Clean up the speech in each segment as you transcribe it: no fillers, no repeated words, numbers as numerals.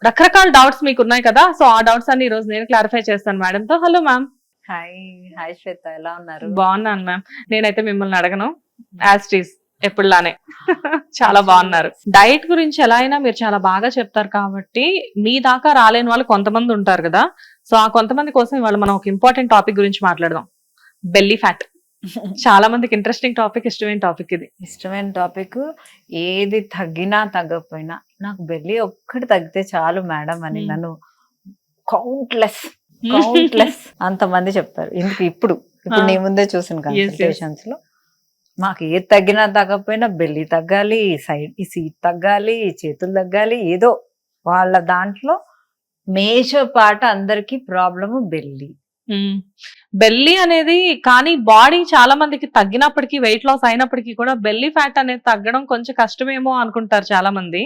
రకరకాల డౌట్స్ మీకు ఉన్నాయి కదా, సో ఆ డౌట్స్ అన్ని ఈ రోజు నేను క్లారిఫై చేస్తాను మేడం తో. Hello ma'am. హాయ్ శ్వేత, ఎలా ఉన్నారు? బాగున్నాను మ్యామ్. నేనైతే మిమ్మల్ని అడగను, యాజ్ ఇట్ ఈస్ ఎప్పుడులానే. చాలా బాగున్నారు. డైట్ గురించి ఎలా అయినా మీరు చాలా బాగా చెప్తారు కాబట్టి మీ దాకా రాలేని వాళ్ళు కొంతమంది ఉంటారు కదా, సో ఆ కొంతమంది కోసం ఇవాళ మనం ఒక ఇంపార్టెంట్ టాపిక్ గురించి మాట్లాడదాం. Belly fat. చాలా మందికి ఇంట్రెస్టింగ్ టాపిక్, ఇష్టమైన టాపిక్ ఇది. ఇష్టమైన టాపిక్. ఏది తగ్గినా తగ్గకపోయినా నాకు బెల్లి ఒక్కటి తగ్గితే చాలు మేడం అని నన్ను కౌంట్లెస్ అంతమంది చెప్తారు. ఇప్పుడు నీ ముందే చూసిన కన్సల్టేషన్స్ లో మాకు ఏది తగ్గినా తగ్గకపోయినా బెల్లి తగ్గాలి, ఈ సీట్ తగ్గాలి, చేతులు తగ్గాలి, ఏదో వాళ్ళ దాంట్లో మేజర్ పార్ట్ అందరికి ప్రాబ్లము బెల్లీ అనేది. కానీ బాడీ చాలా మందికి తగ్గినప్పటికీ, వెయిట్ లాస్ అయినప్పటికీ కూడా బెల్లీ ఫ్యాట్ అనేది తగ్గడం కొంచెం కష్టమేమో అనుకుంటారు చాలా మంది.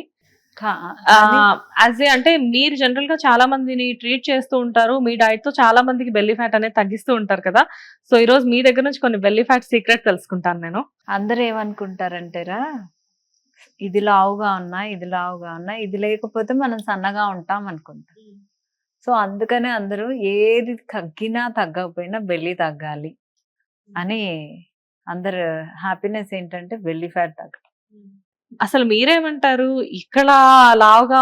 అంటే మీరు జనరల్ గా చాలా మందిని ట్రీట్ చేస్తూ ఉంటారు, మీ డైట్ తో చాలా మందికి బెల్లీ ఫ్యాట్ అనేది తగ్గిస్తూ ఉంటారు కదా, సో ఈ రోజు మీ దగ్గర నుంచి కొన్ని బెల్లీ ఫ్యాట్ సీక్రెట్ తెలుసుకుంటాను నేను. అందరూ ఏమనుకుంటారంటేరా, ఇది లావుగా ఉన్నా, ఇది లేకపోతే మనం సన్నగా ఉంటాం అనుకుంటాం. సో అందుకనే అందరూ ఏది తగ్గినా తగ్గకపోయినా బెల్లీ తగ్గాలి అని అందరు హ్యాపీనెస్ ఏంటంటే బెల్లీ ఫ్యాట్ తగ్గడం. అసలు మీరేమంటారు, ఇక్కడ లావుగా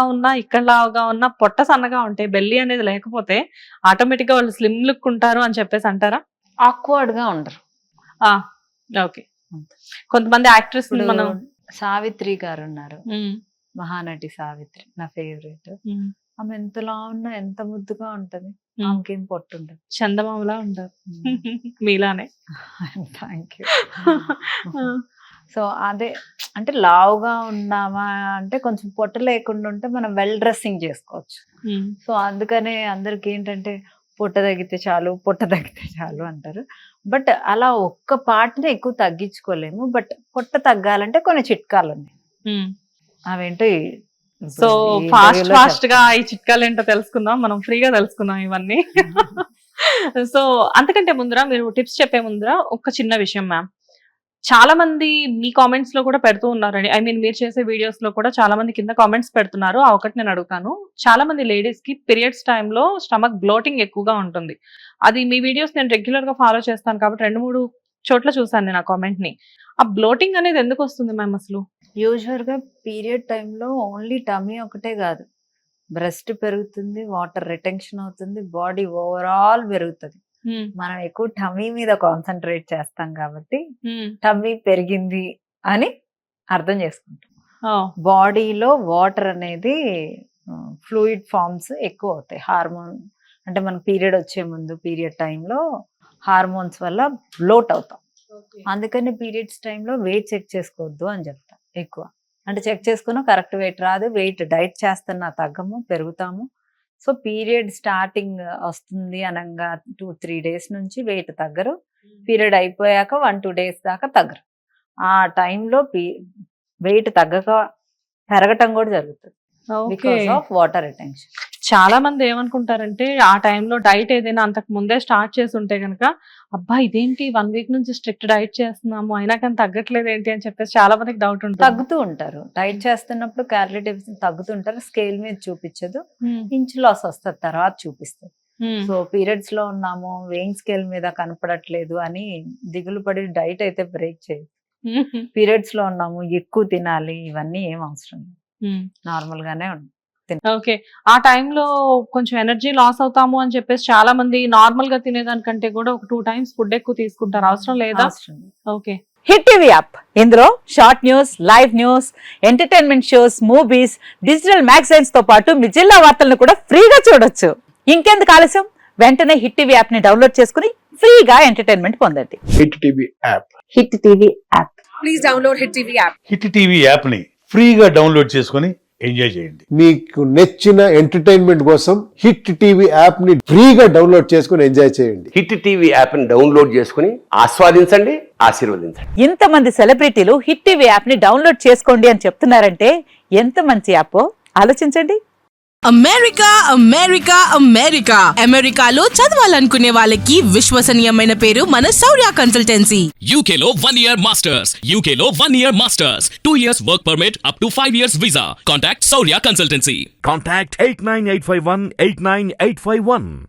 ఉన్నా పొట్ట సన్నగా ఉంటే బెల్లీ అనేది లేకపోతే ఆటోమేటిక్ గా వాళ్ళు స్లిమ్ లుక్ ఉంటారు అని చెప్పేసి అంటారా? ఆక్వర్డ్ గా ఉండరు. ఓకే. కొంతమంది యాక్ట్రెస్, మనం సావిత్రి గారు ఉన్నారు, మహానటి సావిత్రి, నా ఫేవరెట్. ఆమె ఎంతలా ఉన్నా ఎంత ముద్దుగా ఉంటది, ఆమెకేం పొట్టు ఉండదు, చందమామలా ఉంటారు. మీలానే. Thank you. సో అదే అంటే లావుగా ఉన్నామా అంటే కొంచెం పొట్ట లేకుండా ఉంటే మనం వెల్ డ్రెస్సింగ్ చేసుకోవచ్చు. సో అందుకనే అందరికి ఏంటంటే పొట్ట తగ్గితే చాలు అంటారు. బట్ అలా ఒక్క పార్ట్ని ఎక్కువ తగ్గించుకోలేము. బట్ పొట్ట తగ్గాలంటే కొన్ని చిట్కాలు ఉన్నాయి. అవేంటో సో ఫాస్ట్ గా ఈ చిట్కాలు ఏంటో తెలుసుకుందాం, మనం ఫ్రీగా తెలుసుకుందాం ఇవన్నీ. సో అంతకంటే ముందర, మీరు టిప్స్ చెప్పే ముందర ఒక చిన్న విషయం మ్యామ్. చాలా మంది మీ కామెంట్స్ లో కూడా పెడుతూ ఉన్నారండి, మీరు చేసే వీడియోస్ లో కూడా చాలా మంది కింద కామెంట్స్ పెడుతున్నారు. ఆ ఒకటి నేను అడుగుతాను. చాలా మంది లేడీస్ కి పీరియడ్స్ టైంలో స్టమక్ బ్లోటింగ్ ఎక్కువగా ఉంటుంది. అది మీ వీడియోస్ నేను రెగ్యులర్ గా ఫాలో చేస్తాను కాబట్టి 2-3 చోట్ల చూసాను నేను ఆ కామెంట్ ని. ఆ బ్లోటింగ్ అనేది ఎందుకు వస్తుంది మ్యామ్ అసలు? యూజువల్ గా పీరియడ్ టైంలో ఓన్లీ టమీ ఒకటే కాదు, బ్రెస్ట్ పెరుగుతుంది, వాటర్ రిటెన్షన్ అవుతుంది, బాడీ ఓవరాల్ పెరుగుతుంది. మనం ఎక్కువ టమీ మీద కాన్సన్ట్రేట్ చేస్తాం కాబట్టి టమీ పెరిగింది అని అర్థం చేసుకుంటాం. బాడీలో వాటర్ అనేది ఫ్లూయిడ్ ఫార్మ్స్ ఎక్కువ అవుతాయి. హార్మోన్ అంటే మనకు పీరియడ్ వచ్చే ముందు, పీరియడ్ టైంలో హార్మోన్స్ వల్ల బ్లోట్ అవుతాం. అందుకని పీరియడ్స్ టైంలో వెయిట్ చెక్ చేసుకోవద్దు అని చెప్తాం. ఎక్కువ అంటే చెక్ చేసుకున్నా కరెక్ట్ వెయిట్ రాదు, వెయిట్ డైట్ చేస్తున్నా తగ్గము, పెరుగుతాము. సో పీరియడ్ స్టార్టింగ్ వస్తుంది అనగా 2-3 డేస్ నుంచి వెయిట్ తగ్గరు, పీరియడ్ అయిపోయాక 1-2 డేస్ దాకా తగ్గరు. ఆ టైంలో వెయిట్ పెరగటం కూడా జరుగుతుంది బికాస్ ఆఫ్ వాటర్ రిటెన్షన్. చాలా మంది ఏమనుకుంటారంటే, ఆ టైంలో డైట్ ఏదైనా అంతకు ముందే స్టార్ట్ చేసి ఉంటే కనుక, అబ్బా ఇదేంటి 1 వీక్ నుంచి స్ట్రిక్ట్ డైట్ చేస్తున్నాము అయినా కానీ తగ్గట్లేదు ఏంటి అని చెప్పేసి చాలా మందికి డౌట్ ఉంటుంది. తగ్గుతూ ఉంటారు, డైట్ చేస్తున్నప్పుడు క్యాలరీ డెఫిసిట్ తగ్గుతుంటారు, స్కేల్ మీద చూపించదు, ఇంచ్ లాస్ వస్తుంది తర్వాత చూపిస్తుంది. సో పీరియడ్స్ లో ఉన్నాము, వెయింగ్ స్కేల్ మీద కనపడట్లేదు అని దిగులు పడి డైట్ అయితే బ్రేక్ చేయదు. పీరియడ్స్ లో ఉన్నాము, ఎక్కువ తినాలి, ఇవన్నీ ఏం అవసరం లేదు, నార్మల్ గానే ఉంది. ఓకే. ఆ టైంలో కొంచెం ఎనర్జీ లాస్ అవుతాము అని చెప్పేసి చాలా మంది నార్మల్ గా తినేదానికంటే కూడా ఒక 2 times ఫుడ్ ఎక్కువ తీసుకుంటారు. అవసరం లేదా? ఓకే. హిట్ టీవీ యాప్, ఇందులో short news, live news, entertainment shows, movies, digital magazines తో పాటు మీ జిల్లా వార్తలను కూడా ఫ్రీగా చూడొచ్చు. ఇంకెందుకు ఆలస్యం, వెంటనే హిట్ టీవీ యాప్ ని డౌన్లోడ్ చేసుకుని ఫ్రీగా ఎంటర్టైన్మెంట్ పొందండి. Hit TV app. Hit TV app. Please download hit TV app. Hit TV app ని ఫ్రీగా డౌన్లోడ్ చేసుకుని ఎంజాయ్ చేయండి. మీకు నచ్చిన ఎంటర్టైన్మెంట్ కోసం హిట్ టీవీ యాప్ ని ఫ్రీగా డౌన్లోడ్ చేసుకుని ఎంజాయ్ చేయండి. హిట్ టీవీ యాప్ ని డౌన్లోడ్ చేసుకుని ఆస్వాదించండి, ఆశీర్వదించండి. ఇంతమంది సెలబ్రిటీలు హిట్ టీవీ యాప్ ని డౌన్లోడ్ చేసుకోండి అని చెప్తున్నారంటే ఎంత మంచి యాప్ ఆలోచించండి. అమెరికా అమెరికా అమెరికా అమెరికాలో చదవాలనుకునే వాళ్ళకి విశ్వసనీయమైన పేరు మన శౌర్య కన్సల్టెన్సీ. UK లో 1 year masters. UK లో 1 year masters. 2 years work permit up to 5 years visa. Contact Saurya Consultancy. Contact 89851 89851.